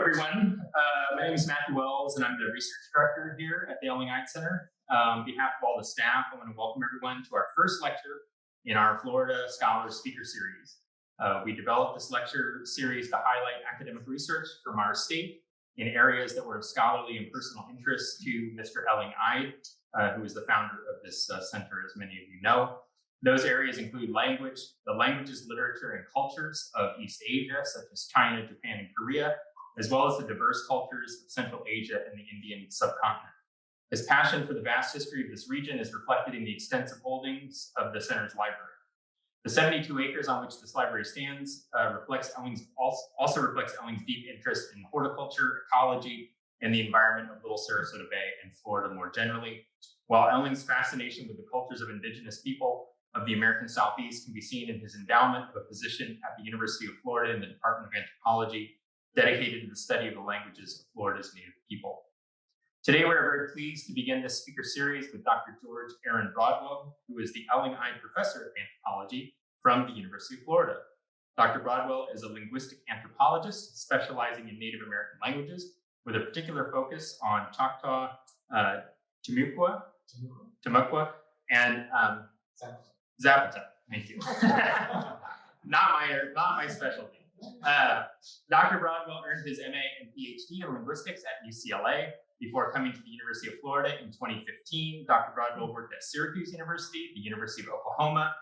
everyone. My name is Matthew Wells, and I'm the research director here at the Elling-Ide Center. On behalf of all the staff, I want to welcome everyone to our first lecture in our Florida Scholars Speaker Series. We developed this lecture series to highlight academic research from our state in areas that were of scholarly and personal interest to Mr. Elling-Ide, who is the founder of this center, as many of you know. Those areas include language, the languages, literature, and cultures of East Asia, such as China, Japan, and Korea, as well as the diverse cultures of Central Asia and the Indian subcontinent. His passion for the vast history of this region is reflected in the extensive holdings of the center's library. The 72 acres on which this library stands also reflects Elling's deep interest in horticulture, ecology, and the environment of Little Sarasota Bay and Florida more generally, while Elling's fascination with the cultures of indigenous people of the American Southeast can be seen in his endowment of a position at the University of Florida in the Department of Anthropology, dedicated to the study of the languages of Florida's Native people. Today, we're very pleased to begin this speaker series with Dr. George Aaron Broadwell, who is the Elling-Ide Professor of Anthropology from the University of Florida. Dr. Broadwell is a linguistic anthropologist specializing in Native American languages, with a particular focus on Choctaw, Timucua, and Zapata. Thank you. not my specialty. Dr. Broadwell earned his MA and PhD in linguistics at UCLA before coming to the University of Florida in 2015. Dr. Broadwell worked at Syracuse University, the University of Oklahoma,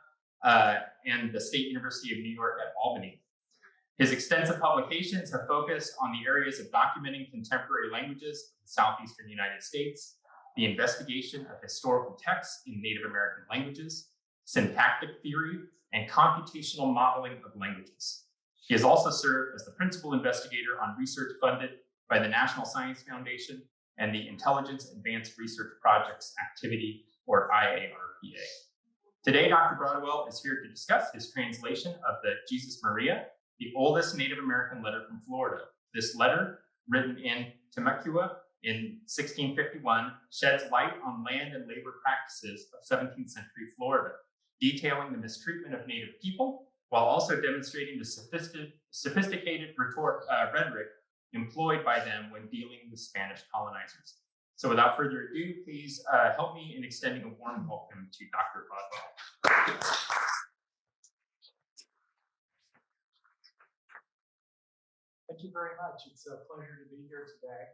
and the State University of New York at Albany. His extensive publications have focused on the areas of documenting contemporary languages of the southeastern United States, the investigation of historical texts in Native American languages, syntactic theory, and computational modeling of languages. He has also served as the principal investigator on research funded by the National Science Foundation and the Intelligence Advanced Research Projects Activity, or IARPA. Today, Dr. Broadwell is here to discuss his translation of the Jesus Maria, the oldest Native American letter from Florida. This letter, written in Timucua in 1651, sheds light on land and labor practices of 17th century Florida, detailing the mistreatment of Native people, while also demonstrating the sophisticated rhetoric employed by them when dealing with Spanish colonizers. So without further ado, please help me in extending a warm welcome to Dr. Broadwell. Thank you very much. It's a pleasure to be here today.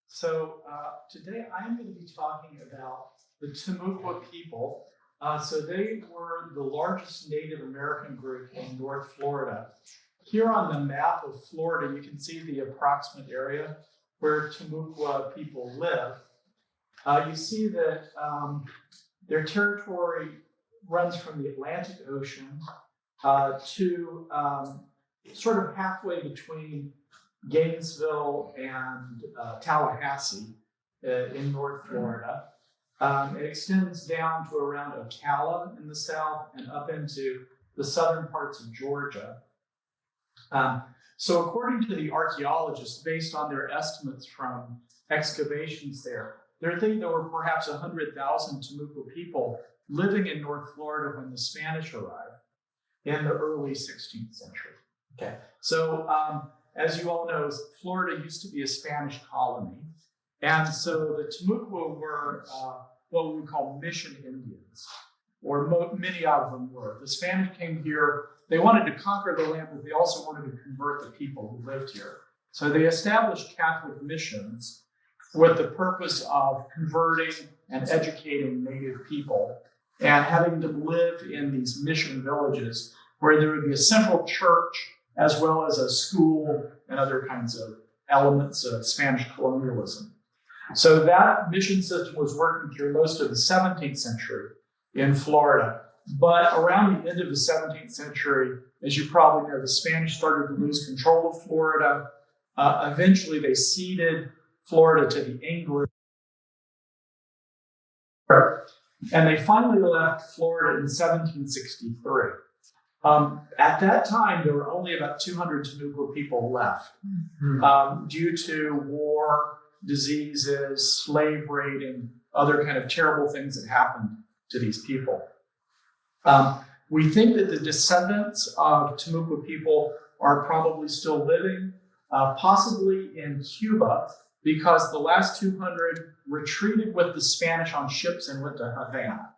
So today I am going to be talking about the Timucua people. So they were the largest Native American group in North Florida. Here on the map of Florida, you can see the approximate area where Timucua people live. You see that their territory runs from the Atlantic Ocean to sort of halfway between Gainesville and Tallahassee in North Florida. It extends down to around Ocala in the south and up into the southern parts of Georgia. So according to the archaeologists, based on their estimates from excavations there, they think there were perhaps 100,000 Timucua people living in North Florida when the Spanish arrived in the early 16th century. Okay, so as you all know, Florida used to be a Spanish colony. And so the Timucua were what we would call mission Indians, or many of them were. The Spanish came here, they wanted to conquer the land, but they also wanted to convert the people who lived here. So they established Catholic missions with the purpose of converting and educating Native people and having them live in these mission villages where there would be a central church as well as a school and other kinds of elements of Spanish colonialism. So that mission system was working through most of the 17th century in Florida. But around the end of the 17th century, as you probably know, the Spanish started to lose control of Florida. Eventually, they ceded Florida to the English. And they finally left Florida in 1763. At that time, there were only about 200 Timucua people left due to war, diseases, slave raiding, other kind of terrible things that happened to these people. We think that the descendants of Timucua people are probably still living. possibly in Cuba, because the last 200 retreated with the Spanish on ships and went to Havana.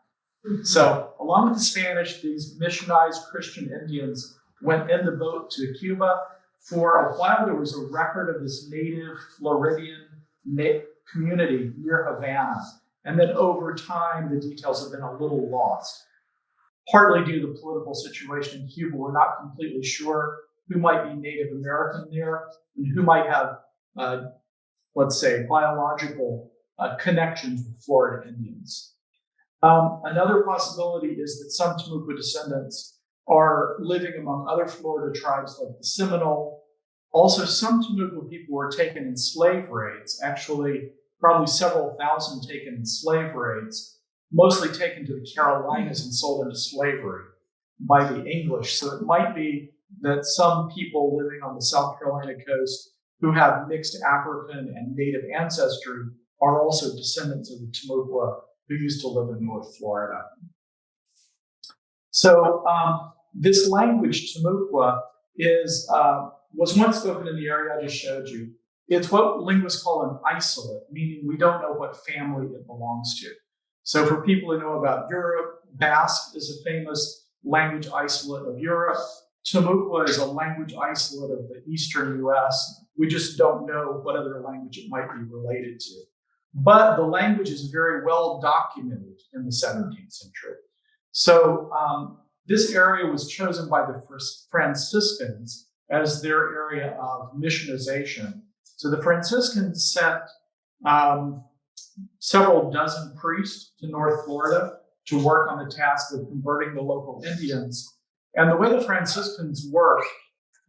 So along with the Spanish, these missionized Christian Indians went in the boat to Cuba. For a while, there was a record of this native Floridian community near Havana. And then over time, the details have been a little lost. Partly due to the political situation in Cuba, we're not completely sure who might be Native American there and who might have, let's say, biological connections with Florida Indians. Another possibility is that some Timucua descendants are living among other Florida tribes like the Seminole. Also, some Timucua people were taken in slave raids, actually probably several thousand taken in slave raids, mostly taken to the Carolinas and sold into slavery by the English. So it might be that some people living on the South Carolina coast who have mixed African and Native ancestry are also descendants of the Timucua who used to live in North Florida. So this language, Timucua, was once spoken in the area I just showed you. It's what linguists call an isolate, meaning we don't know what family it belongs to. So for people who know about Europe, Basque is a famous language isolate of Europe. Timucua is a language isolate of the eastern US. We just don't know what other language it might be related to. But the language is very well documented in the 17th century. So this area was chosen by the Franciscans as their area of missionization. So the Franciscans sent several dozen priests to North Florida to work on the task of converting the local Indians. And the way the Franciscans worked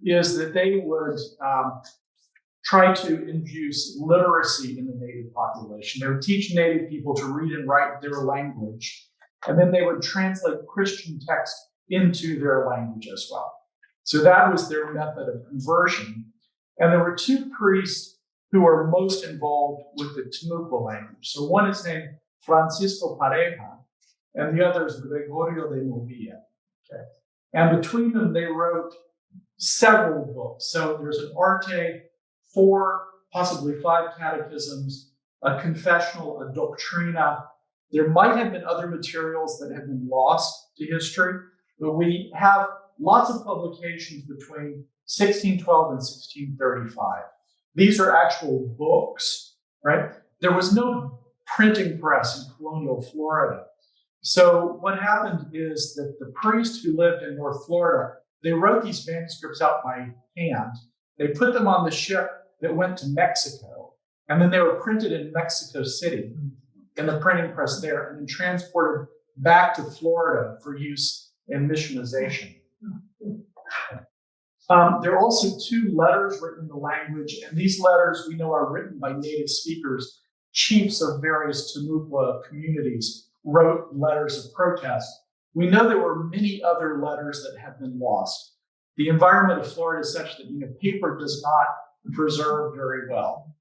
is that they would try to infuse literacy in the native population. They would teach native people to read and write their language, and then they would translate Christian text into their language as well. So that was their method of conversion. And there were two priests who were most involved with the Timucua language. So one is named Francisco Pareja, and the other is Gregorio de Movilla. Okay. And between them, they wrote several books. So there's an Arte, 4, possibly 5 catechisms, a confessional, a doctrina. There might have been other materials that have been lost to history, but we have lots of publications between 1612 and 1635. These are actual books, right? There was no printing press in colonial Florida. So what happened is that the priests who lived in North Florida, they wrote these manuscripts out by hand. They put them on the ship that went to Mexico, and then they were printed in Mexico City in the printing press there, and then transported back to Florida for use in missionization. There are also 2 letters written in the language, and these letters we know are written by native speakers. Chiefs of various Timucua communities wrote letters of protest. We know there were many other letters that have been lost. The environment of Florida is such that paper does not preserve very well.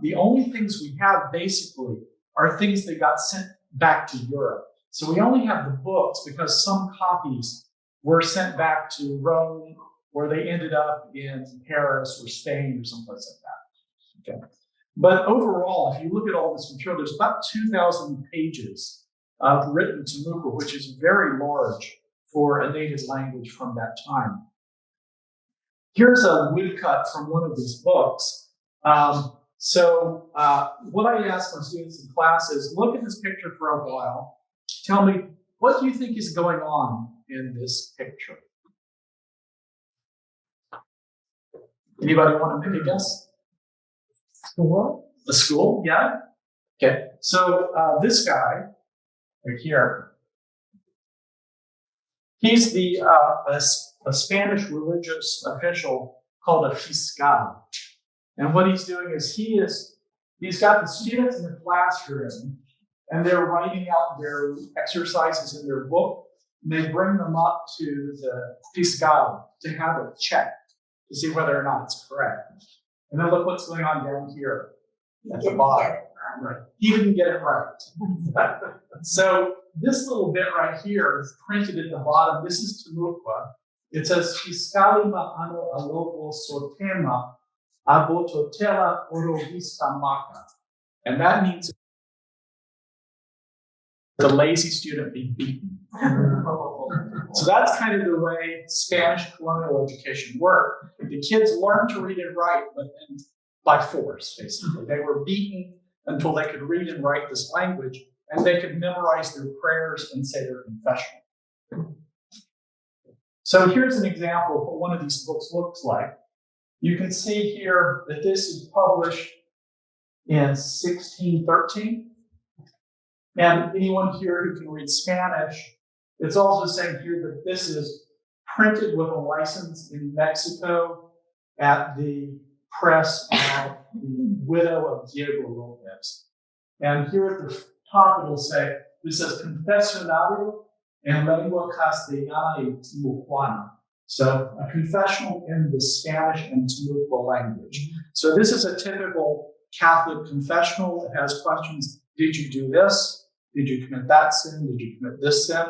The only things we have basically are things that got sent back to Europe. So we only have the books because some copies were sent back to Rome, or they ended up in Paris or Spain or someplace like that. Okay. But overall, if you look at all this material, there's about 2,000 pages of written Timucua, which is very large for a native language from that time. Here's a woodcut from one of these books. So what I ask my students in class is, look at this picture for a while. Tell me, what do you think is going on in this picture? Anybody want to make a guess? School? The school, yeah? Okay, so this guy right here, he's a Spanish religious official called a fiscal. And what he's doing is he's got the students in the classroom, and they're writing out their exercises in their book, and they bring them up to the fiscal to have it checked to see whether or not it's correct. And then look what's going on down here at the bottom. Right. He didn't get it right. So this little bit right here is printed at the bottom. This is Timucua. It says, Fiscalima ano alogo sotema Abototela orovista maka. And that means the lazy student be beaten. So that's kind of the way Spanish colonial education worked. The kids learned to read and write, but by force, basically. They were beaten until they could read and write this language, and they could memorize their prayers and say their confessional. So here's an example of what one of these books looks like. You can see here that this is published in 1613. And anyone here who can read Spanish, it's also saying here that this is printed with a license in Mexico at the press of the widow of Diego Lopez. And here at the top it'll say, this is Confesionario en lengua castellana y timucuana. So a confessional in the Spanish and Timucua language. So this is a typical Catholic confessional. It has questions. Did you do this? Did you commit that sin? Did you commit this sin?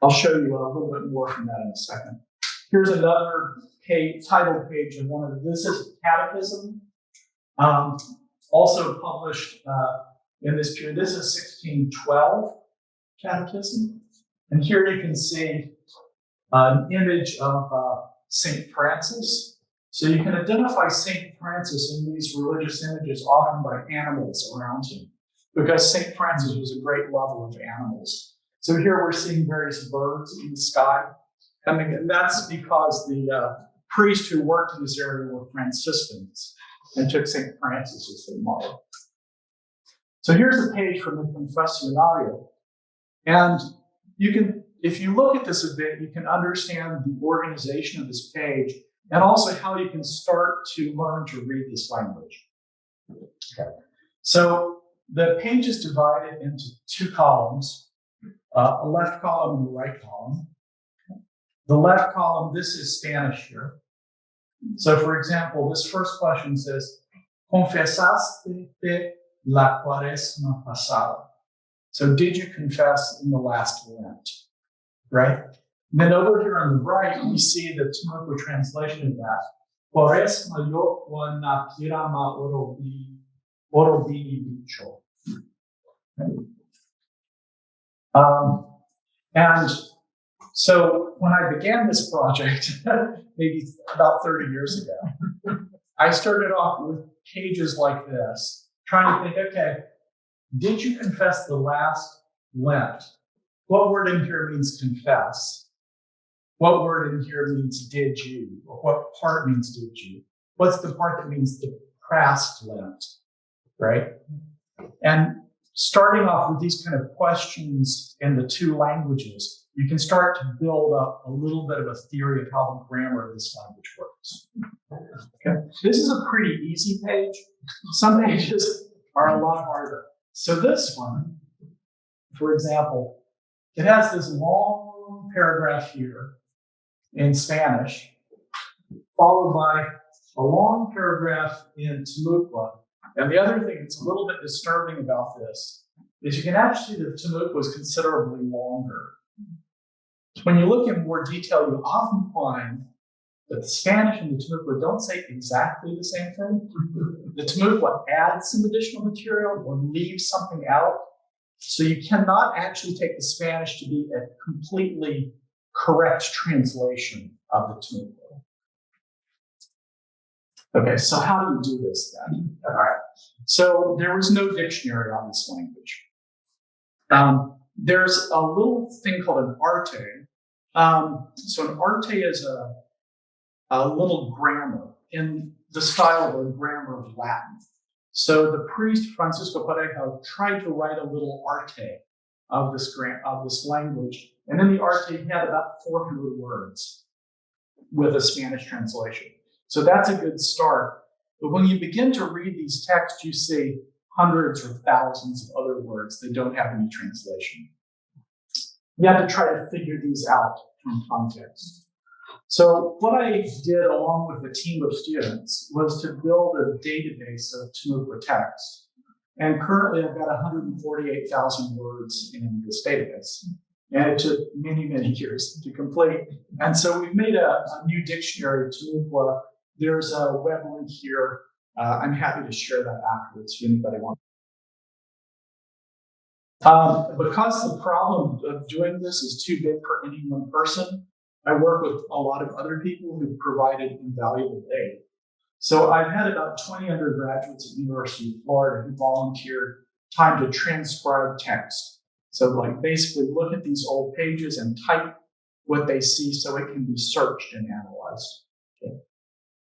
I'll show you a little bit more from that in a second. Here's another title page of one of this is Catechism, also published in this period. This is 1612 Catechism, and here you can see an image of Saint Francis. So you can identify Saint Francis in these religious images, often by animals around him, because Saint Francis was a great lover of animals. So here we're seeing various birds in the sky coming, and that's because the priests who worked in this area were Franciscans and took Saint Francis as their model. So here's a page from the Confessionario, and you can, if you look at this a bit, you can understand the organization of this page, and also how you can start to learn to read this language. Okay. So the page is divided into two columns, a left column and a right column. The left column, this is Spanish here. So for example, this first question says, ¿Confesaste la cuaresma pasada? So did you confess in the last Lent, right? And then over here on the right, we see the Timucua translation of that. Cuaresma yo na kirama orobi bicho. And so when I began this project, maybe about 30 years ago, I started off with pages like this, trying to think, okay, did you confess the last Lent? What word in here means confess? What word in here means did you? Or what part means did you? What's the part that means the past Lent, right? And starting off with these kind of questions in the two languages, you can start to build up a little bit of a theory of how the grammar of this language works. Okay. This is a pretty easy page. Some pages are a lot harder. So this one, for example, it has this long paragraph here in Spanish, followed by a long paragraph in Timucua. And the other thing that's a little bit disturbing about this is you can actually see that Timucua is considerably longer. When you look in more detail, you often find that the Spanish and the Timucua don't say exactly the same thing. The Timucua adds some additional material or leaves something out. So you cannot actually take the Spanish to be a completely correct translation of the Timucua. Okay, so how do you do this then? All right. So there was no dictionary on this language. There's a little thing called an arte. So an arte is a little grammar in the style of a grammar of Latin. So the priest Francisco Pareja tried to write a little arte of this language, and in the arte he had about 400 words with a Spanish translation. So that's a good start. But when you begin to read these texts, you see hundreds or thousands of other words that don't have any translation. You have to try to figure these out from context. So what I did along with a team of students was to build a database of Timucua texts. And currently I've got 148,000 words in this database. And it took many, many years to complete. And so we've made a new dictionary, Tunuqua. There's a web link here. I'm happy to share that afterwards if anybody wants. Because the problem of doing this is too big for any one person, I work with a lot of other people who've provided invaluable aid. So I've had about 20 undergraduates at the University of Florida who volunteered time to transcribe text. So like basically look at these old pages and type what they see so it can be searched and analyzed. Okay.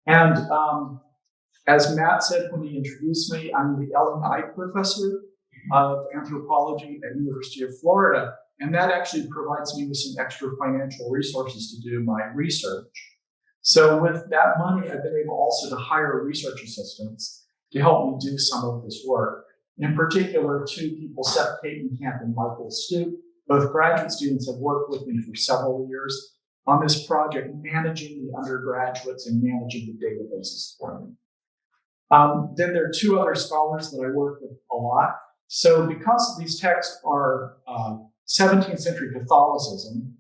And as Matt said when he introduced me, I'm the Ellen Ike Professor of Anthropology at the University of Florida. And that actually provides me with some extra financial resources to do my research. So with that money, I've been able also to hire research assistants to help me do some of this work. In particular, two people, Seth Catenkamp and Michael Stoop, both graduate students, have worked with me for several years on this project, managing the undergraduates and managing the databases for me. Then there are two other scholars that I work with a lot. So because these texts are 17th century Catholicism,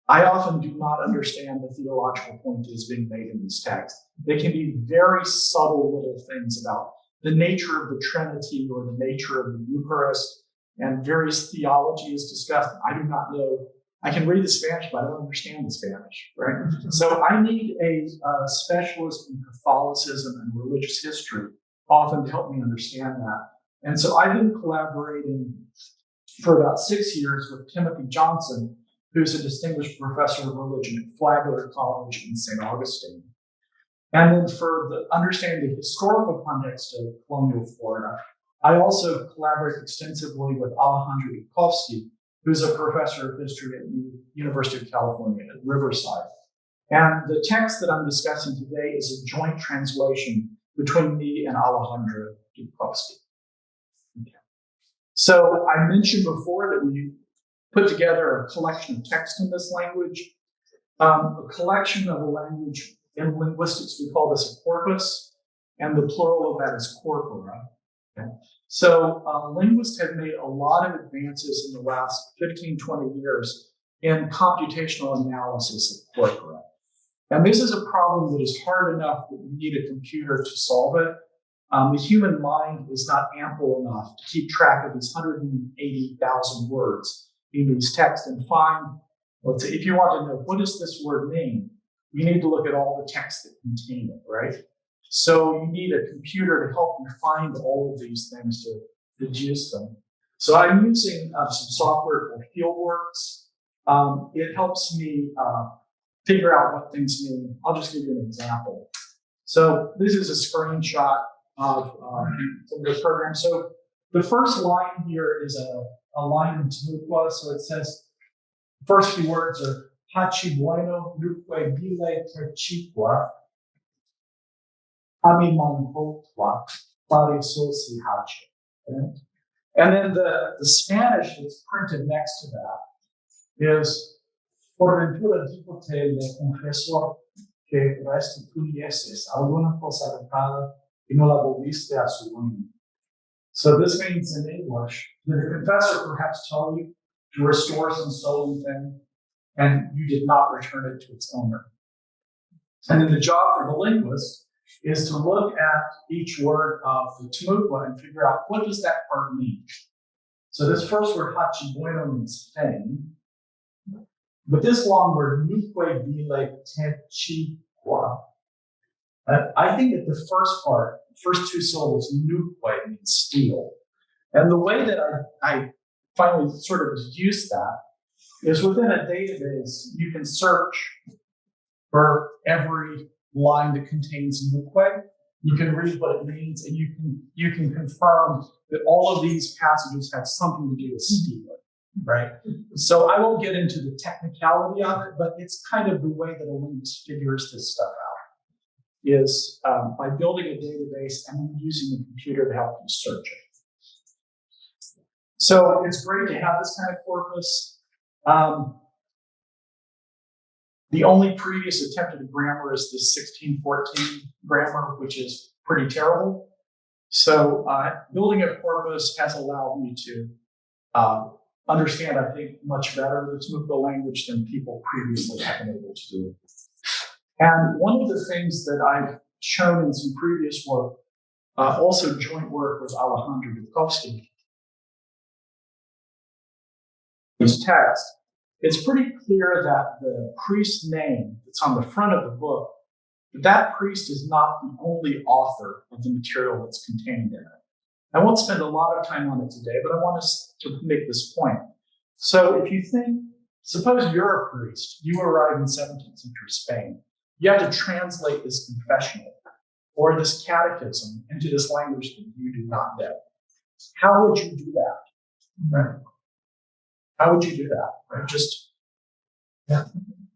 I often do not understand the theological point that is being made in these texts. They can be very subtle little things about the nature of the Trinity or the nature of the Eucharist, and various theology is discussed. I do not know. I can read the Spanish, but I don't understand the Spanish, right? So I need a specialist in Catholicism and religious history often to help me understand that. And so I've been collaborating for about 6 years with Timothy Johnson, who's a distinguished professor of religion at Flagler College in St. Augustine. And then for the understanding the historical context of colonial Florida, I also collaborate extensively with Alejandro Yukovsky, who's a professor of history at the University of California at Riverside. And the text that I'm discussing today is a joint translation between me and Alejandro Yukovsky. Okay. So I mentioned before that we put together a collection of text in this language. A collection of a language in linguistics, we call this a corpus, and the plural of that is corpora. Okay. So linguists have made a lot of advances in the last 15, 20 years in computational analysis of corpora. And this is a problem that is hard enough that we need a computer to solve it. The human mind is not ample enough to keep track of these 180,000 words in these texts and find, let's say, if you want to know what does this word mean, you need to look at all the texts that contain it, right? So you need a computer to help you find all of these things to deduce them. So I'm using some software called Fieldworks. It helps me figure out what things mean. I'll just give you an example. So this is a screenshot of the program. So the first line here is a line in Tunuqua. So it says, the first few words are Hachi bueno, Nuque bile terchiqua, Ami manhotwa, Pari sosi hachi. And then the Spanish that's printed next to that is Por ventura dicote le confesor que restituyeses alguna cosa arcada y no la volviste a su dueño. So this means in English, did the confessor perhaps tell you to restore some stolen thing and you did not return it to its owner? And then the job for the linguist is to look at each word of the Tunuqua and figure out what does that part mean. So this first word, hachi bueno, means thing. But this long word, nuque bile techiqua, I think that the first part, first two syllables, nuque, means steal. And the way that I finally sort of deduced that is within a database, you can search for every line that contains nuque. You can read what it means, and you can confirm that all of these passages have something to do with stealing, right? So I won't get into the technicality of it, but it's kind of the way that a linguist figures this stuff out, is by building a database and then using the computer to help you search it. So it's great to have this kind of corpus. The only previous attempt at a grammar is the 1614 grammar, which is pretty terrible. So building a corpus has allowed me to understand, I think, much better the Temuco language than people previously have been able to do. And one of the things that I've shown in some previous work, also joint work with Alejandro Dukovsky, this text, it's pretty clear that the priest's name that's on the front of the book, that priest is not the only author of the material that's contained in it. I won't spend a lot of time on it today, but I want us to make this point. So if you think, suppose you're a priest, you arrive in 17th century Spain, you have to translate this confessional or this catechism into this language that you do not know. How would you do that? Right? How would you do that? Right?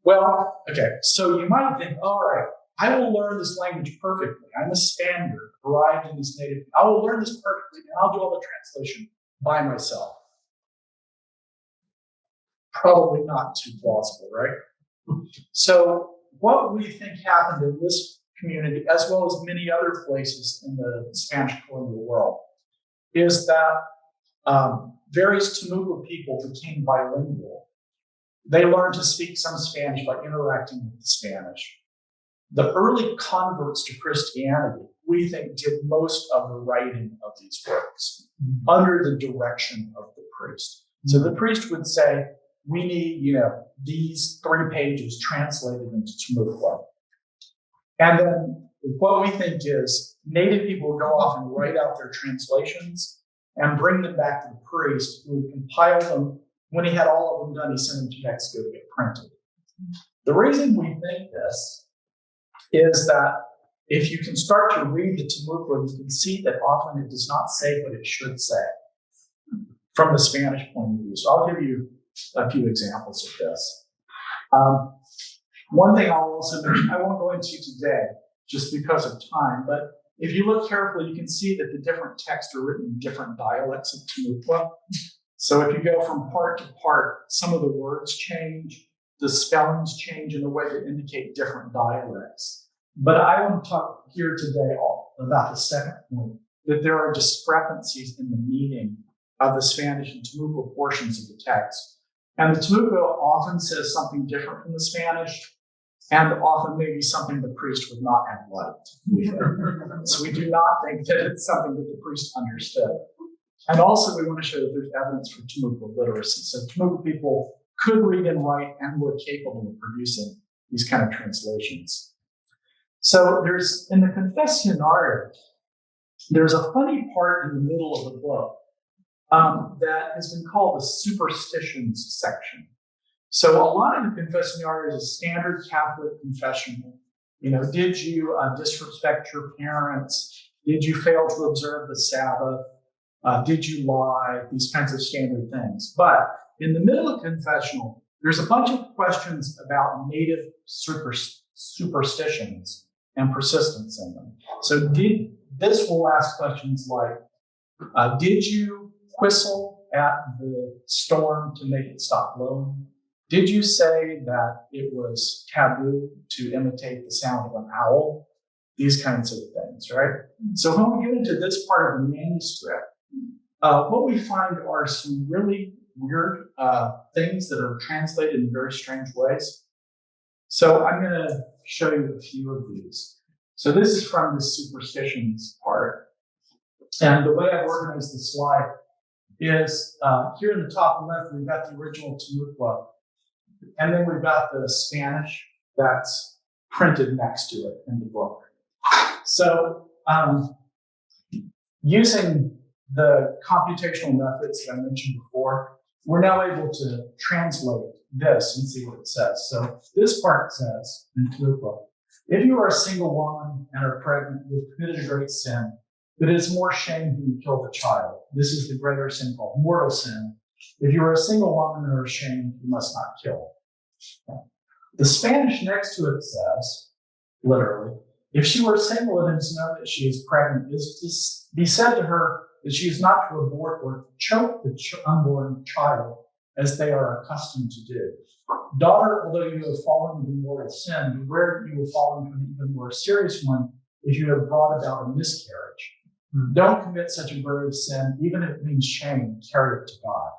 Well, okay, so you might think, all right, I will learn this language perfectly. I'm a Spaniard, arrived in this native. I will learn this perfectly, and I'll do all the translation by myself. Probably not too plausible, right? So what we think happened in this community, as well as many other places in the Spanish colonial world, is that various Temuco people became bilingual. They learned to speak some Spanish by interacting with the Spanish. The early converts to Christianity, we think, did most of the writing of these works under the direction of the priest. So the priest would say, we need, these 3 pages translated into Temuco. And then what we think is native people would go off and write out their translations and bring them back to the priest, who would compile them. When he had all of them done, he sent them to Mexico to get printed. The reason we think this is that if you can start to read the Temuco, you can see that often it does not say what it should say from the Spanish point of view. So I'll give you a few examples of this. One thing I'll also mention, I won't go into today just because of time, but if you look carefully, you can see that the different texts are written in different dialects of Temuco. So if you go from part to part, some of the words change, the spellings change in a way that indicate different dialects. But I want to talk here today about the second point, that there are discrepancies in the meaning of the Spanish and Temuco portions of the text. And the Temuco often says something different from the Spanish, and often maybe something the priest would not have liked. So we do not think that it's something that the priest understood. And also we want to show that there's evidence for Temuco literacy. So Temuco people could read and write and were capable of producing these kind of translations. So there's, in the Confessionario, there's a funny part in the middle of the book that has been called the superstitions section. So a lot of the Confessionario is a standard Catholic confessional. Did you disrespect your parents? Did you fail to observe the Sabbath? Did you lie? These kinds of standard things. But in the middle of confessional, there's a bunch of questions about native superstitions and persistence in them. So this will ask questions like, did you whistle at the storm to make it stop blowing? Did you say that it was taboo to imitate the sound of an owl? These kinds of things, right? So when we get into this part of the manuscript, what we find are some really weird things that are translated in very strange ways. So I'm going to show you a few of these. So this is from the superstitions part. And the way I've organized the slide is here in the top left, we've got the original Temuco. And then we've got the Spanish that's printed next to it in the book. So using the computational methods that I mentioned before, we're now able to translate this and see what it says. So this part says in Temuco, if you are a single woman and are pregnant, you have committed a great sin, but it is more shame when you kill the child. This is the greater sin called mortal sin. If you are a single woman and are ashamed, you must not kill. The Spanish next to it says, literally, if she were single and it is known that she is pregnant, it is to be said to her that she is not to abort or choke the unborn child as they are accustomed to do. Daughter, although you have fallen into mortal sin, beware that you will fall into an even more serious one if you have brought about a miscarriage. Don't commit such a grave sin, even if it means shame, carry it to God.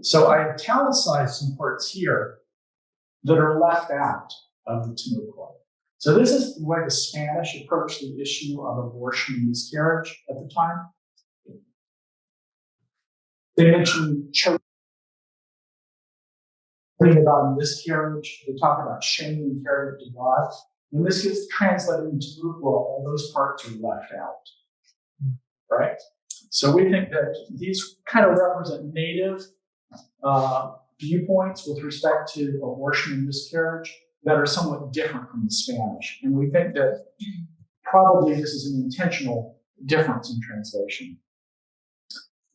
So I italicized some parts here that are left out of the Timucua. So this is the way the Spanish approached the issue of abortion and miscarriage at the time. They mention children about miscarriage. They talk about shame and carried to God. When this gets translated into Timucua, all those parts are left out, right? So we think that these kind of represent native viewpoints with respect to abortion and miscarriage that are somewhat different from the Spanish. And we think that probably this is an intentional difference in translation.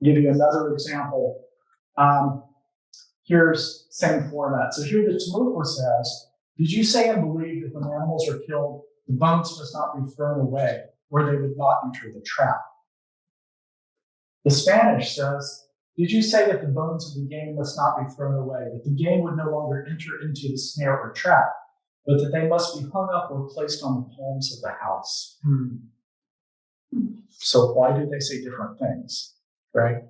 I'll give you another example. Here's same format. So here the Timucua says, did you say and believe that when animals are killed, the bones must not be thrown away, or they would not enter the trap? The Spanish says, did you say that the bones of the game must not be thrown away, that the game would no longer enter into the snare or trap, but that they must be hung up or placed on the poles of the house? So why do they say different things, right?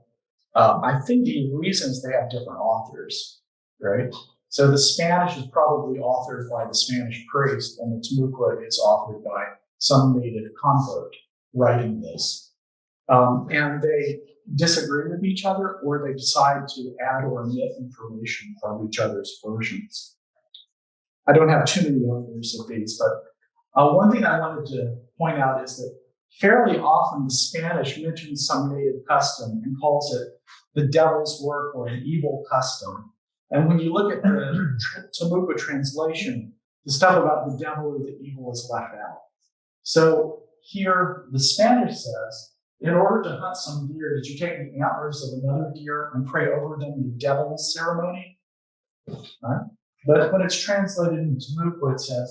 I think the reasons they have different authors, right? So the Spanish is probably authored by the Spanish priest, and the Timucua is authored by some native convert writing this. And they disagree with each other, or they decide to add or omit information from each other's versions. I don't have too many others of these, but one thing I wanted to point out is that fairly often the Spanish mentions some native custom and calls it the devil's work or an evil custom. And when you look at the Timucua translation, the stuff about the devil or the evil is left out. So here the Spanish says, in order to hunt some deer, did you take the antlers of another deer and pray over them in the devil's ceremony? Right? But when it's translated in Timucua, it says,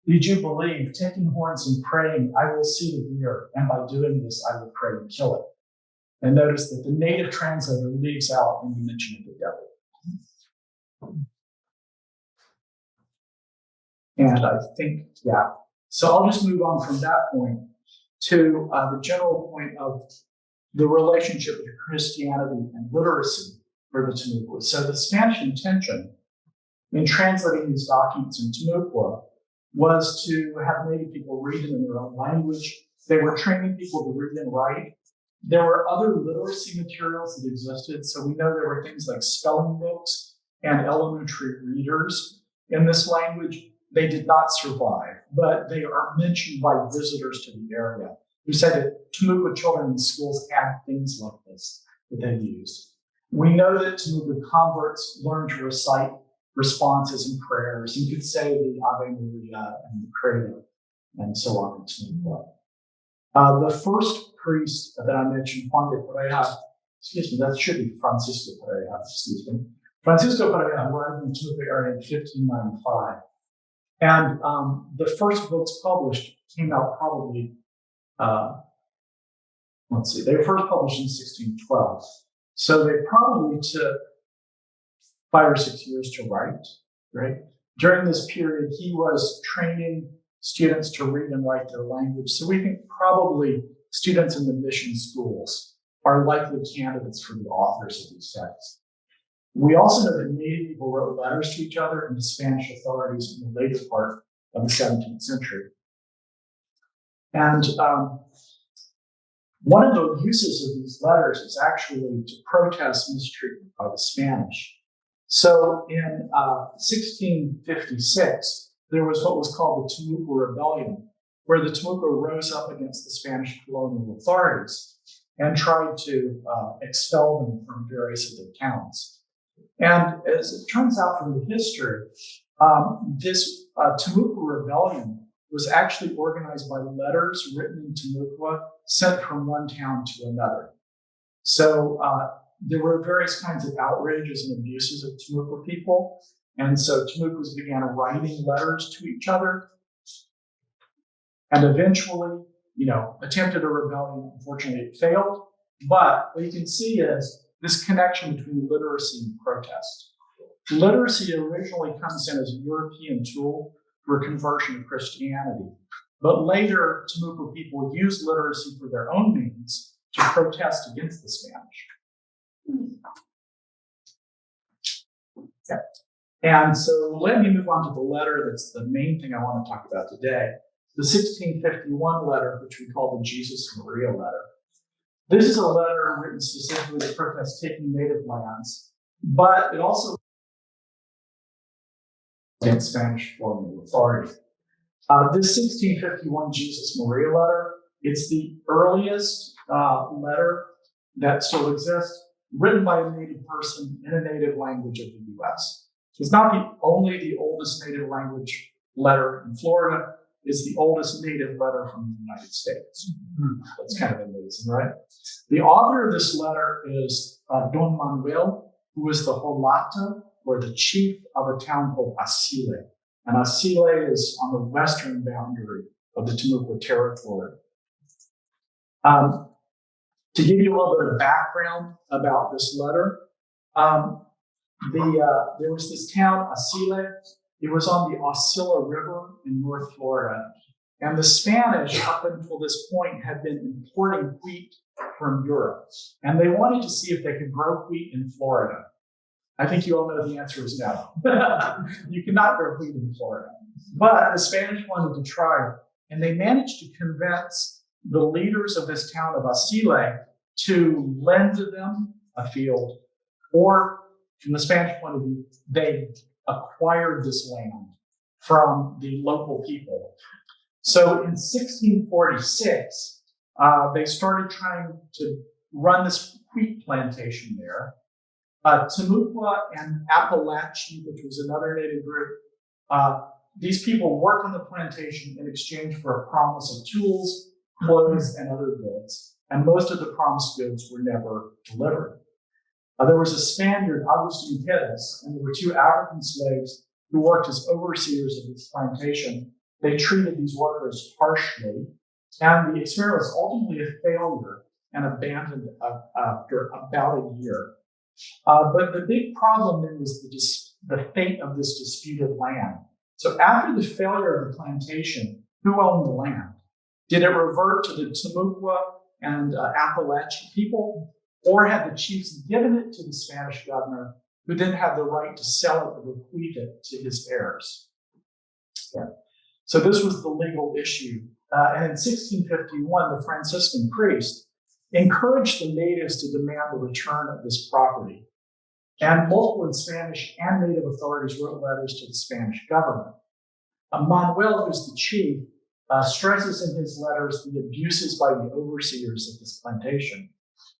did you believe, taking horns and praying, I will see the deer, and by doing this, I will pray and kill it? And notice that the native translator leaves out any mention of the devil. And I think, yeah. So I'll just move on from that point to the general point of the relationship with Christianity and literacy for the Timucua. So the Spanish intention in translating these documents in Timucua was to have native people read them in their own language. They were training people to read and write. There were other literacy materials that existed. So we know there were things like spelling books and elementary readers in this language. They did not survive, but they are mentioned by visitors to the area who said that Timucua children in schools had things like this that they used. We know that Timucua converts learned to recite responses and prayers and could say the Ave Maria and the Credo and so on in Timucua. The first priest that I mentioned, Juan de Pereja, that should be Francisco Pereja, Francisco Pereja arrived in the Timucua area in 1595. And the first books published came out probably, they were first published in 1612. So they probably took 5 or 6 years to write, right? During this period, he was training students to read and write their language. So we think probably students in the mission schools are likely candidates for the authors of these texts. We also know that native people wrote letters to each other and to Spanish authorities in the later part of the 17th century. And one of the uses of these letters is actually to protest mistreatment by the Spanish. So in 1656, there was what was called the Timucua Rebellion, where the Timucua rose up against the Spanish colonial authorities and tried to expel them from various of their towns. And as it turns out from the history, this Timucua Rebellion was actually organized by letters written in Timucua sent from one town to another. So there were various kinds of outrages and abuses of Timucua people. And so Timucuas began writing letters to each other and eventually, attempted a rebellion. Unfortunately, it failed. But what you can see is this connection between literacy and protest. Literacy originally comes in as a European tool for conversion to Christianity. But later, Timucua people used literacy for their own means to protest against the Spanish. Okay. And so let me move on to the letter that's the main thing I want to talk about today. The 1651 letter, which we call the Jesus Maria letter. This is a letter written specifically to protest taking native lands, but it also against Spanish colonial authority. This 1651 Jesus Maria letter, it's the earliest letter that still exists, written by a native person in a native language of the U.S. It's not the oldest native language letter in Florida. It's the oldest native letter from the United States. That's kind of amazing, right? The author of this letter is Don Manuel, who is the Holata, or the chief of a town called Asile. And Asile is on the western boundary of the Timucua territory. To give you a little bit of background about this letter, there was this town, Asile. It was on the Osceola River in North Florida. And the Spanish, up until this point, had been importing wheat from Europe. And they wanted to see if they could grow wheat in Florida. I think you all know the answer is no. You cannot grow wheat in Florida. But the Spanish wanted to try, and they managed to convince the leaders of this town of Asile to lend to them a field, or from the Spanish point of view, they acquired this land from the local people. So in 1646, they started trying to run this wheat plantation there. Timucua and Appalachian, which was another native group, these people worked on the plantation in exchange for a promise of tools, clothes, and other goods. And most of the promised goods were never delivered. There was a Spaniard, Agustin Perez, and there were two African slaves who worked as overseers of this plantation. They treated these workers harshly, and the experiment was ultimately a failure and abandoned after about a year. But the big problem then was the fate of this disputed land. So after the failure of the plantation, who owned the land? Did it revert to the Timucua and Appalachian people, or had the chiefs given it to the Spanish governor, who then had the right to sell it or bequeath it to his heirs? Yeah. So this was the legal issue. And in 1651, the Franciscan priest encouraged the natives to demand the return of this property. And multiple Spanish and native authorities wrote letters to the Spanish government. Manuel, who's the chief, stresses in his letters the abuses by the overseers of this plantation,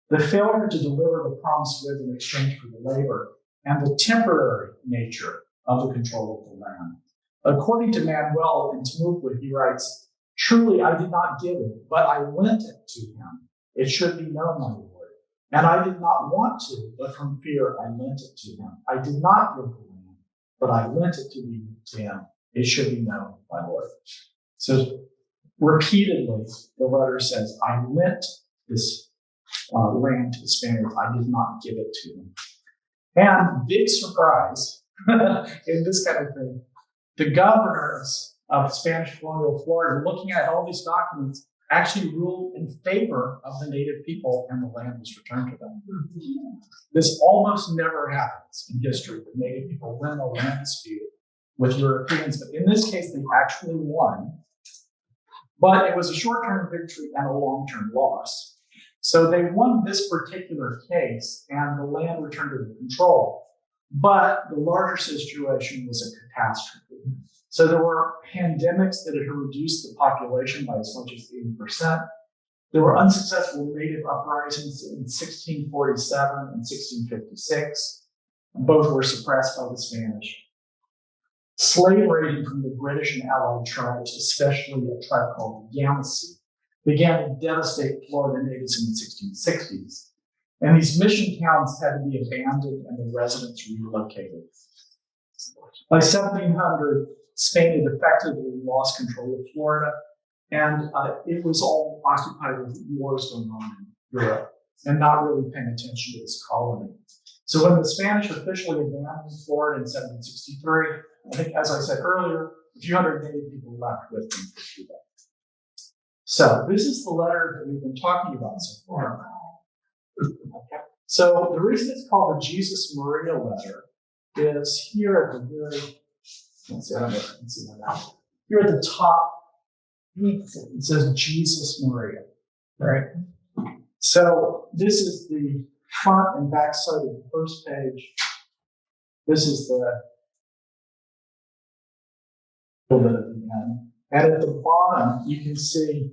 the failure to deliver the promised goods in exchange for the labor, and the temporary nature of the control of the land. According to Manuel in Timucua, he writes, "Truly I did not give it, but I lent it to him. It should be known, my lord. And I did not want to, but from fear I lent it to him. I did not give the land, but I lent it to him. It should be known, my lord." So repeatedly, the letter says, I lent this land to the Spaniards. I did not give it to them. And big surprise in this kind of thing, the governors of Spanish colonial Florida, looking at all these documents, actually ruled in favor of the native people, and the land was returned to them. This almost never happens in history, that native people win a land dispute with Europeans, but in this case, they actually won. But it was a short-term victory and a long-term loss. So they won this particular case, and the land returned to their control. But the larger situation was a catastrophe. So there were pandemics that had reduced the population by as much as 80%. There were unsuccessful native uprisings in 1647 and 1656. Both were suppressed by the Spanish. Slave raiding from the British and Allied tribes, especially a tribe called the Yamasee, began to devastate Florida natives in the 1660s. And these mission towns had to be abandoned and the residents relocated. By 1700, Spain had effectively lost control of Florida, and it was all occupied with wars going on in Europe and not really paying attention to this colony. So when the Spanish officially abandoned Florida in 1763, I think, as I said earlier, a few hundred native people left with them for Cuba. So this is the letter that we've been talking about so far. Okay. So the reason it's called the Jesus Maria letter is here at the very, let's see, I don't know if you can see that now. Here at the top, it says Jesus Maria, right? So this is the front and back side of the first page. This is the little bit at the end. And at the bottom, you can see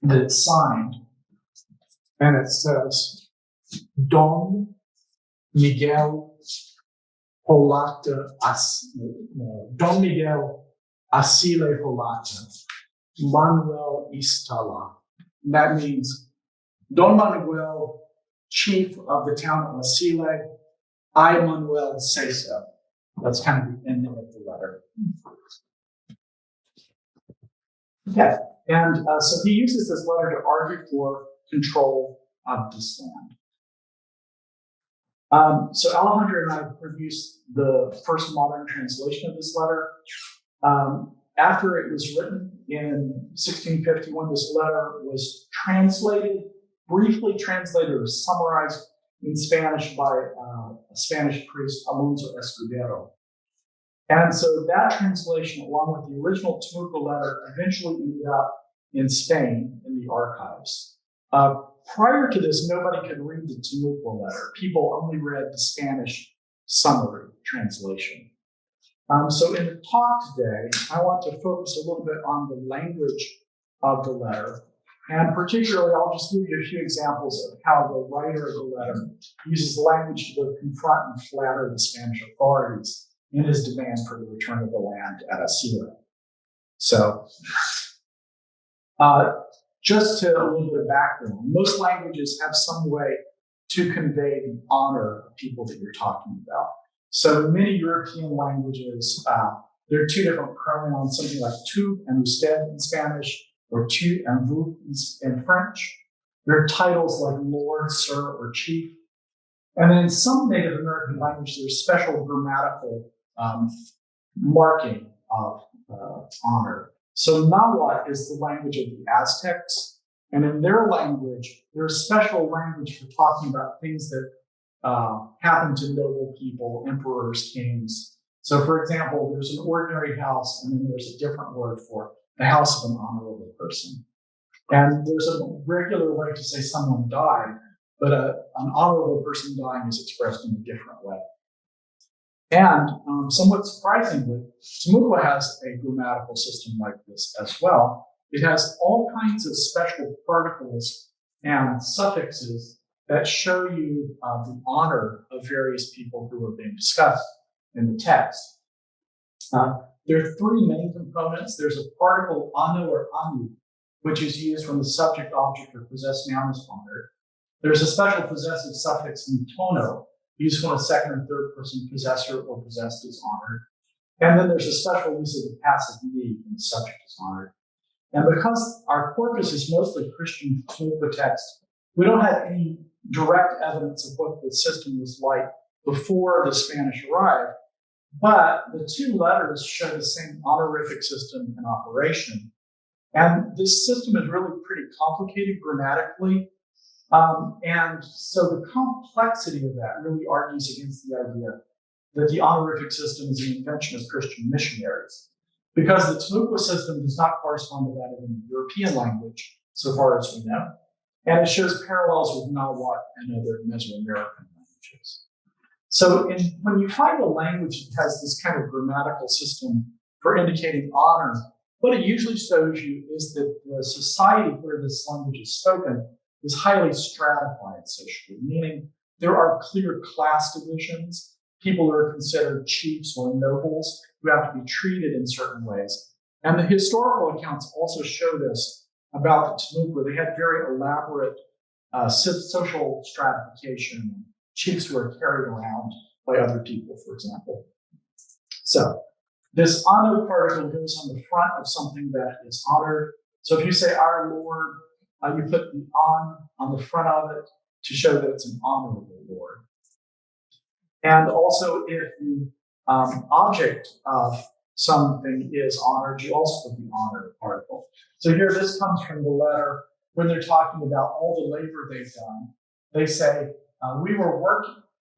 that it's signed. And it says, Don Miguel Holata, Don Miguel Asile Holata, Manuel Istala. And that means Don Manuel, chief of the town of Asile, I Manuel say so. That's kind of the ending of the letter. Okay, and so he uses this letter to argue for control of this land. So Alejandro and I produced the first modern translation of this letter. After it was written in 1651, this letter was briefly translated or summarized in Spanish by a Spanish priest, Alonso Escudero. And so that translation, along with the original Temuco letter, eventually ended up in Spain in the archives. Prior to this, nobody could read the Temuco letter. People only read the Spanish summary translation. So in the talk today, I want to focus a little bit on the language of the letter. And particularly, I'll just give you a few examples of how the writer of the letter uses language to both confront and flatter the Spanish authorities in his demand for the return of the land at Asile. So, just to a little bit of background, most languages have some way to convey the honor of people that you're talking about. So in many European languages, there are two different pronouns, something like tu and usted in Spanish, or tu and vous in French. There are titles like Lord, Sir, or Chief. And then in some Native American languages, there's special grammatical marking of honor. So Nahuatl is the language of the Aztecs. And in their language, there's special language for talking about things that happen to noble people, emperors, kings. So for example, there's an ordinary house, and then there's a different word for the house of an honorable person. And there's a regular way to say someone died, but an honorable person dying is expressed in a different way. And somewhat surprisingly, Temuco has a grammatical system like this as well. It has all kinds of special particles and suffixes that show you the honor of various people who are being discussed in the text. There are three main components. There's a particle ano or anu, which is used when the subject, object, or possessed noun is honored. There's a special possessive suffix tono, used when a second or third person possessor or possessed is honored. And then there's a special use of the passive me when the subject is honored. And because our corpus is mostly Christian Temuco text, we don't have any direct evidence of what the system was like before the Spanish arrived, but the two letters show the same honorific system in operation. And this system is really pretty complicated grammatically. And so the complexity of that really argues against the idea that the honorific system is an invention of Christian missionaries, because the Temuco system does not correspond to that of any European language, so far as we know. And it shows parallels with Nahuatl and other Mesoamerican languages. So when you find a language that has this kind of grammatical system for indicating honor, what it usually shows you is that the society where this language is spoken is highly stratified socially, meaning there are clear class divisions. People are considered chiefs or nobles who have to be treated in certain ways. And the historical accounts also show this about the Temuco. They had very elaborate social stratification, chiefs who are carried around by other people, for example. So this ano particle goes on the front of something that is honored. So if you say our Lord, you put the on the front of it to show that it's an honorable Lord. And also if the object of something is honored, you also put the honored particle. So here, this comes from the letter when they're talking about all the labor they've done. They say, we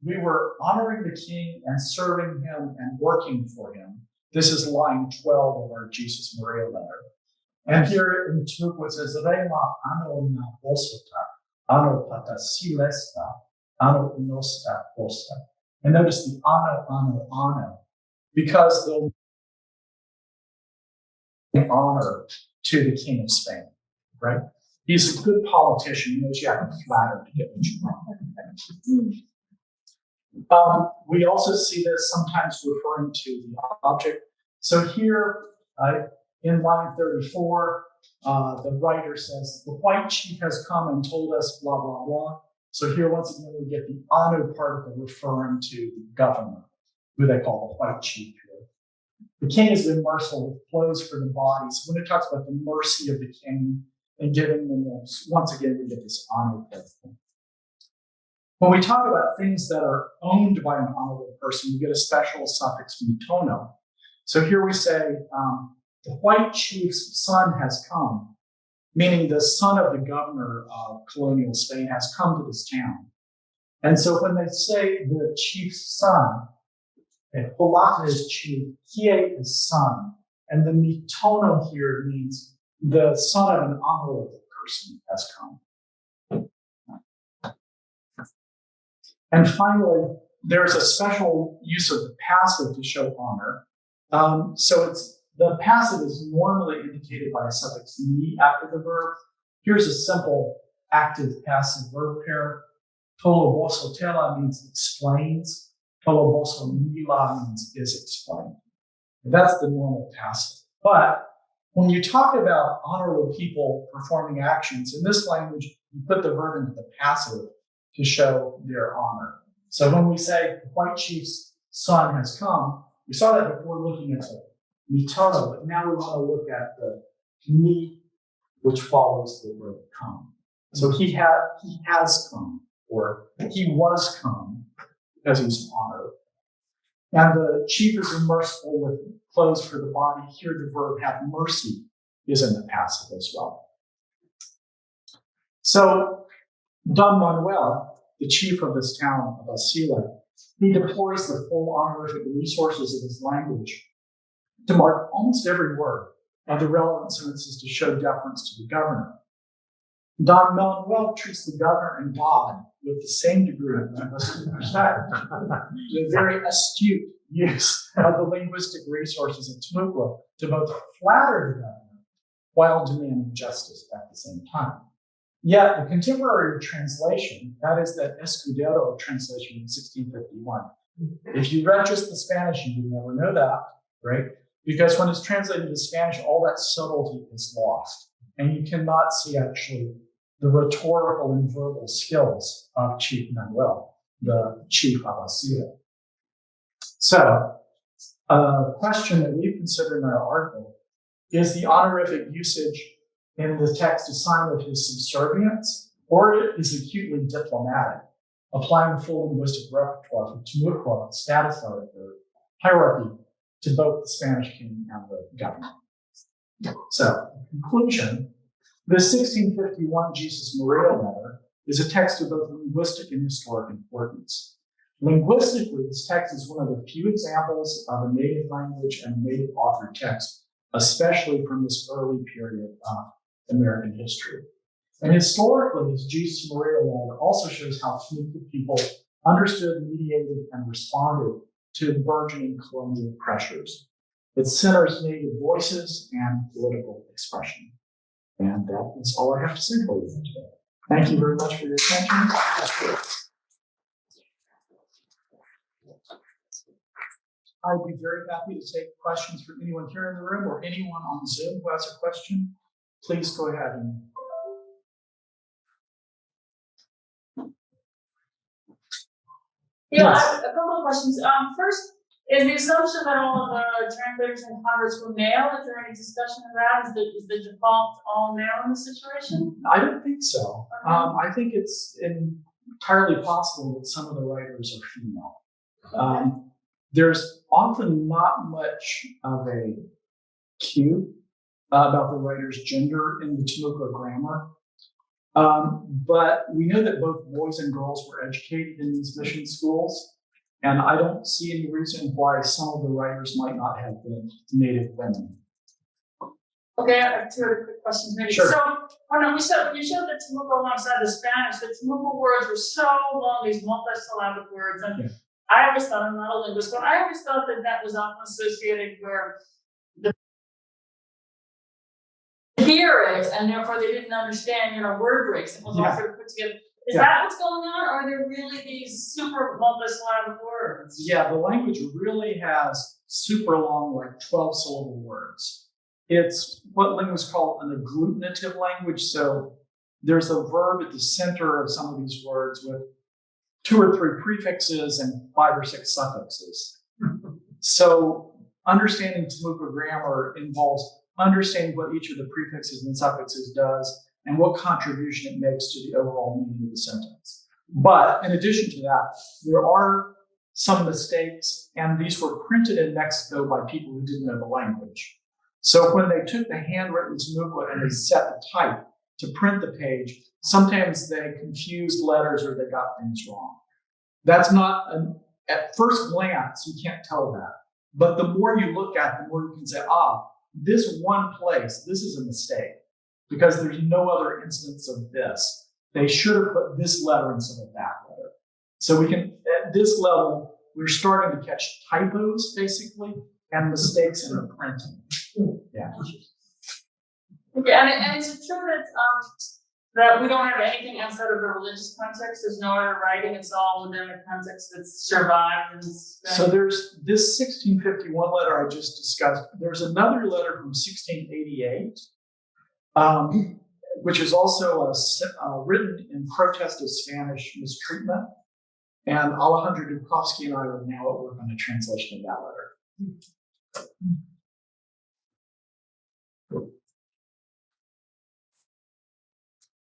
we were honoring the king and serving him and working for him. This is line 12 of our Jesus Maria letter. And here in Timucua it says, Rema ano na bosota, ano pata silesta, ano unosta posta. And notice the ano, because they'll honor to the King of Spain, right? He's a good politician. He knows you have to flatter to get what you want. We also see this sometimes referring to the object. So here in line 34, the writer says, the white chief has come and told us blah, blah, blah. So here, once again, we get the ano particle referring to the governor, who they call the white chief here. The king has been merciful with clothes for the body. So when it talks about the mercy of the king and giving them this, once again, we get this ano particle. When we talk about things that are owned by an honorable person, we get a special suffix mutono. So here we say, the white chief's son has come, meaning the son of the governor of colonial Spain has come to this town. And so when they say the chief's son, Polata is chief, Kie is son, and the mitono here means the son of an honorable person has come. And finally, there's a special use of the passive to show honor. So the passive is normally indicated by a suffix ni after the verb. Here's a simple active passive verb pair. Tolobosotela means explains. Tolobosomila means is explained. That's the normal passive. But when you talk about honorable people performing actions, in this language, you put the verb into the passive to show their honor. So when we say the white chief's son has come, we saw that before looking at the mitono, but now we want to look at the ni, which follows the word come. So he has come, or he was come, because he's honored. And the chief is merciful with clothes for the body. Here the verb have mercy is in the passive as well. So Don Manuel, the chief of this town of Asila, he deploys the full honorific resources of his language to mark almost every word of the relevant sentences to show deference to the governor. Don Manuel treats the governor and God with the same degree of linguistic respect. The very astute use of the linguistic resources of Timucua to both flatter the governor while demanding justice at the same time. Yet the contemporary translation, that is the Escudero translation in 1651, if you read just the Spanish, you would never know that, right? Because when it's translated to Spanish, all that subtlety is lost. And you cannot see actually the rhetorical and verbal skills of Chief Manuel, the chief of Asila. So, a question that we've considered in our article is the honorific usage in the text a sign of his subservience, or it is acutely diplomatic, applying the full linguistic repertoire of Timucua status hierarchy to both the Spanish king and the governor. So, in conclusion, the 1651 Jesus Maria letter is a text of both linguistic and historic importance. Linguistically, this text is one of the few examples of a native language and native author text, especially from this early period of American history. And historically, this Jesus Maria letter also shows how Timucua people understood, mediated, and responded to the burgeoning colonial pressures. It centers native voices and political expression. And that is all I have to say for you today. Thank you very much for your attention. I'd be very happy to take questions from anyone here in the room or anyone on Zoom who has a question. Please go ahead and. Yeah, Yes. I have a couple of questions. First, is the assumption that all of the translators and converts were male? Is there any discussion of that? Is the default all male in this situation? I don't think so. Okay. I think it's entirely possible that some of the writers are female. There's often not much of a cue about the writer's gender in the Timucua grammar. But we know that both boys and girls were educated in these mission schools, and I don't see any reason why some of the writers might not have been Native women. Okay, I have two other quick questions maybe. Sure. So, when you showed the Temuco alongside the Spanish, the Temuco words were so long, these multi-syllabic words, and Yeah. I always thought, I'm not a linguist, but I always thought that that was often associated where the hear it, and therefore they didn't understand, word breaks. It was all Yeah. sort of put together. Is Yeah. that what's going on, or are there really these super multi-syllabic words? Yeah, the language really has super long, like 12-syllable words. It's what linguists call an agglutinative language. So there's a verb at the center of some of these words with 2 or 3 prefixes and 5 or 6 suffixes. So understanding Temuco grammar involves understanding what each of the prefixes and suffixes does and what contribution it makes to the overall meaning of the sentence. But in addition to that, there are some mistakes, and these were printed in Mexico by people who didn't know the language. So when they took the handwritten Temuco and they set the type to print the page, sometimes they confused letters or they got things wrong. That's not, at first glance, you can't tell that. But the more you look at it, the more you can say, this one place, this is a mistake, because there's no other instance of this. They should have put this letter instead of that letter. So we can, at this level, we're starting to catch typos, basically, and mistakes in the printing. Yeah. Okay, and is it true that we don't have anything outside of the religious context? There's no other writing, it's all within the context that's survived and So there's this 1651 letter I just discussed. There's another letter from 1688, which is also written in protest of Spanish mistreatment. And Alejandro Dukovsky and I are now at work on a translation of that letter.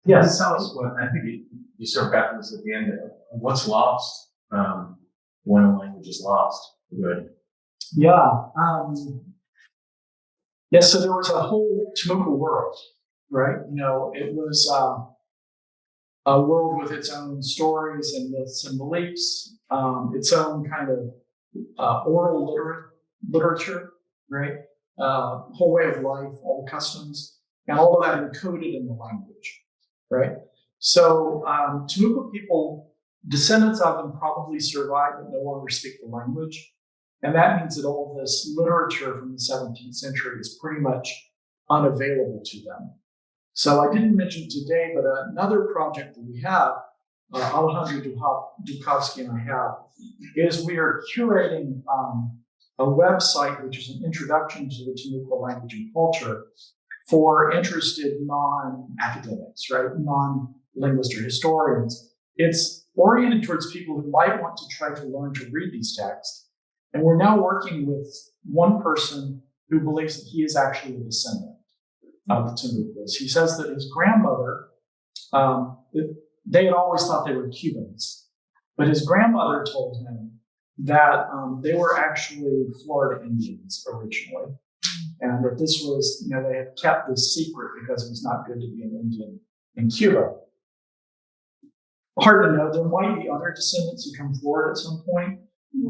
Yes, tell us what, I think you sort of got to this at the end, what's lost when a language is lost? Good. Yeah. So there was a whole Temuco world, right? It was a world with its own stories and myths and beliefs, its own kind of oral literature, right? Whole way of life, all the customs, and all of that encoded in the language. Right. So Temuco people, descendants of them probably survive but no longer speak the language. And that means that all this literature from the 17th century is pretty much unavailable to them. So I didn't mention today, but another project that we have, Alejandro Dukovsky and I have, is we are curating a website, which is an introduction to the Temuco language and culture, for interested non-academics, right? Non-linguists or historians. It's oriented towards people who might want to try to learn to read these texts. And we're now working with one person who believes that he is actually a descendant of the Temucos. He says that his grandmother, they had always thought they were Cubans, but his grandmother told him that they were actually Florida Indians originally. And that this was, they had kept this secret because it was not good to be an Indian in Cuba. Hard to know. There might be other descendants who come forward at some point,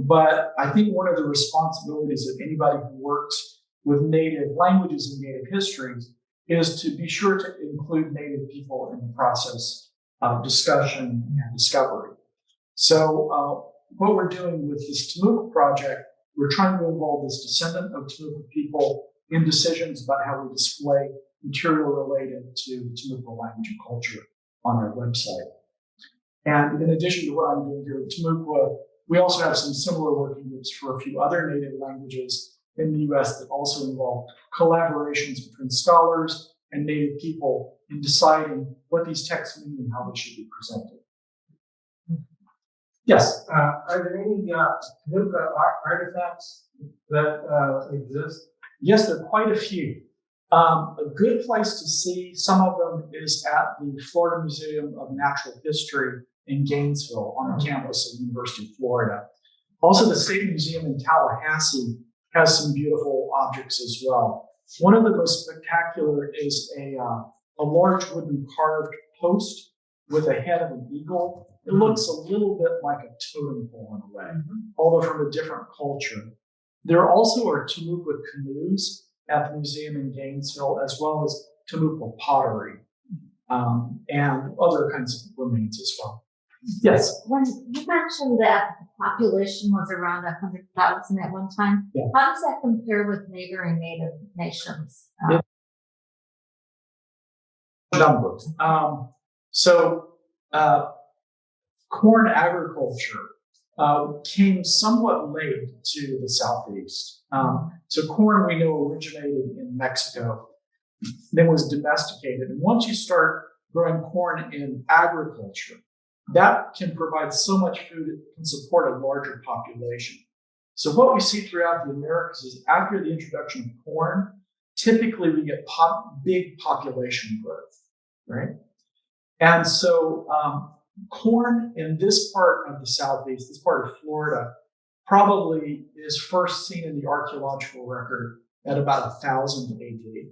but I think one of the responsibilities of anybody who works with native languages and native histories is to be sure to include native people in the process of discussion and discovery. So what we're doing with this Temuco project, we're trying to involve this descendant of Temuco people in decisions about how we display material related to Temuco language and culture on our website. And in addition to what I'm doing here with Temuco, we also have some similar working groups for a few other native languages in the US that also involve collaborations between scholars and native people in deciding what these texts mean and how they should be presented. Yes? Are there any Temuco artifacts that exist? Yes, there are quite a few. A good place to see some of them is at the Florida Museum of Natural History in Gainesville on the campus of the University of Florida. Also, the State Museum in Tallahassee has some beautiful objects as well. One of the most spectacular is a large wooden carved post with a head of an eagle. It looks a little bit like a totem pole in a way, although from a different culture. There also are Timucua canoes at the museum in Gainesville, as well as Timucua pottery, and other kinds of remains as well. Yes. When you mentioned that the population was around 100,000 at one time, Yeah. how does that compare with neighboring Native nations? Number. Corn agriculture came somewhat late to the southeast. So corn we know originated in Mexico, then was domesticated. And once you start growing corn in agriculture, that can provide so much food it can support a larger population. So what we see throughout the Americas is after the introduction of corn, typically we get big population growth, right? And so corn in this part of the southeast, this part of Florida, probably is first seen in the archaeological record at about 1000 AD.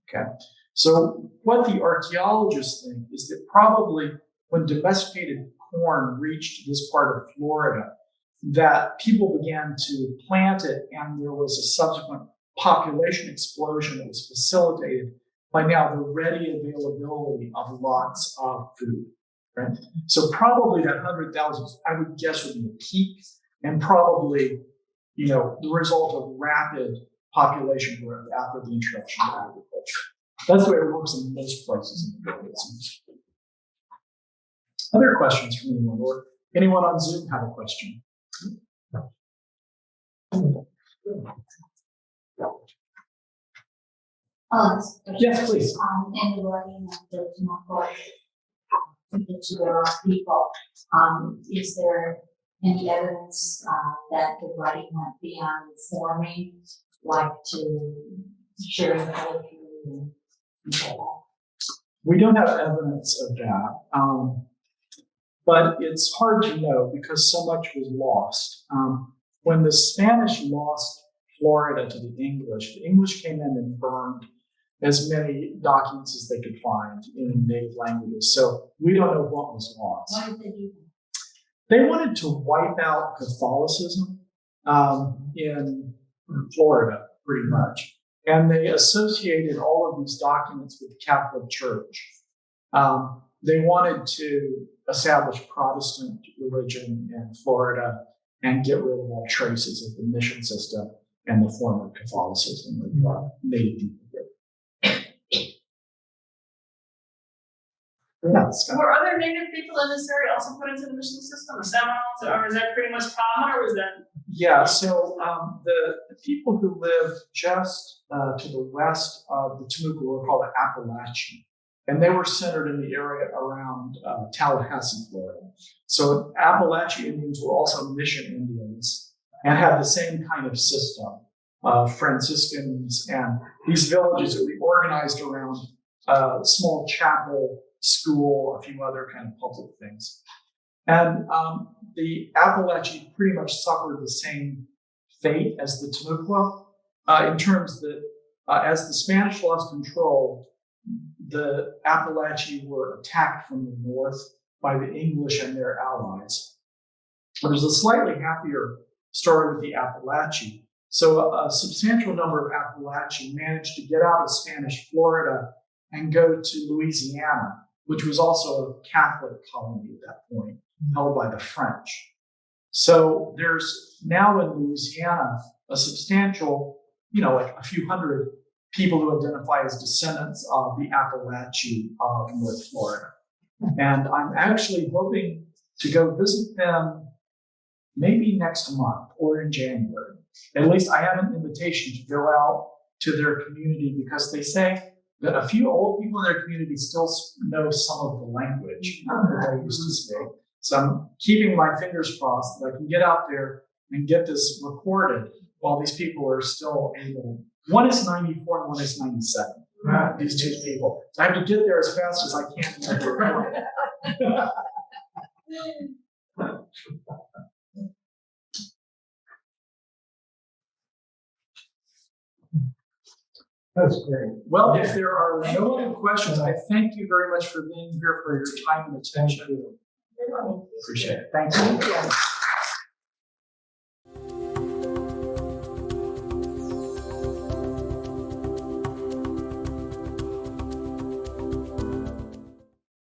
Okay, so what the archaeologists think is that probably when domesticated corn reached this part of Florida, that people began to plant it, and there was a subsequent population explosion that was facilitated by now the ready availability of lots of food. Right? So probably that 100,000, I would guess, would be a peak, and probably, the result of rapid population growth after the introduction of agriculture. That's the way it works in most places in the world, it seems. Other questions from anyone, or anyone on Zoom have a question? Yes, please. In the writing of the Timucua people, is there any evidence that the writing went beyond informing, like to sharing poetry and all We don't have evidence of that, but it's hard to know because so much was lost. When the Spanish lost Florida to the English came in and burned as many documents as they could find in native languages. So we don't know what was lost. that? Why did they do that? They wanted to wipe out Catholicism in Florida, pretty much. And they associated all of these documents with the Catholic Church. They wanted to establish Protestant religion in Florida and get rid of all traces of the mission system and the form of Catholicism of native people. Yeah, Were other native people in this area also put into the mission system, the Seminoles, or is that pretty much common, or was that? Yeah, so the people who live just to the west of the Timucua were called the Appalachian, and they were centered in the area around Tallahassee, Florida. So Appalachian Indians were also mission Indians and had the same kind of system of Franciscans and these villages that we organized around a small chapel, school, a few other kind of public things. And the Appalachian pretty much suffered the same fate as the Timucua in terms that as the Spanish lost control, the Appalachian were attacked from the north by the English and their allies. There's a slightly happier story with the Appalachian. So a substantial number of Appalachian managed to get out of Spanish Florida and go to Louisiana, which was also a Catholic colony at that point, held by the French. So there's now in Louisiana a substantial, like a few hundred people who identify as descendants of the Appalachian of North Florida. And I'm actually hoping to go visit them maybe next month or in January. At least I have an invitation to go out to their community because they say that a few old people in their community still know some of the language that they used to speak. So I'm keeping my fingers crossed that I can get out there and get this recorded while these people are still able. One is 94 and one is 97. These two people. So I have to get there as fast as I can to record it. That's great. Well, if there are no other questions, I thank you very much for being here, for your time and attention. Appreciate it. Thank you.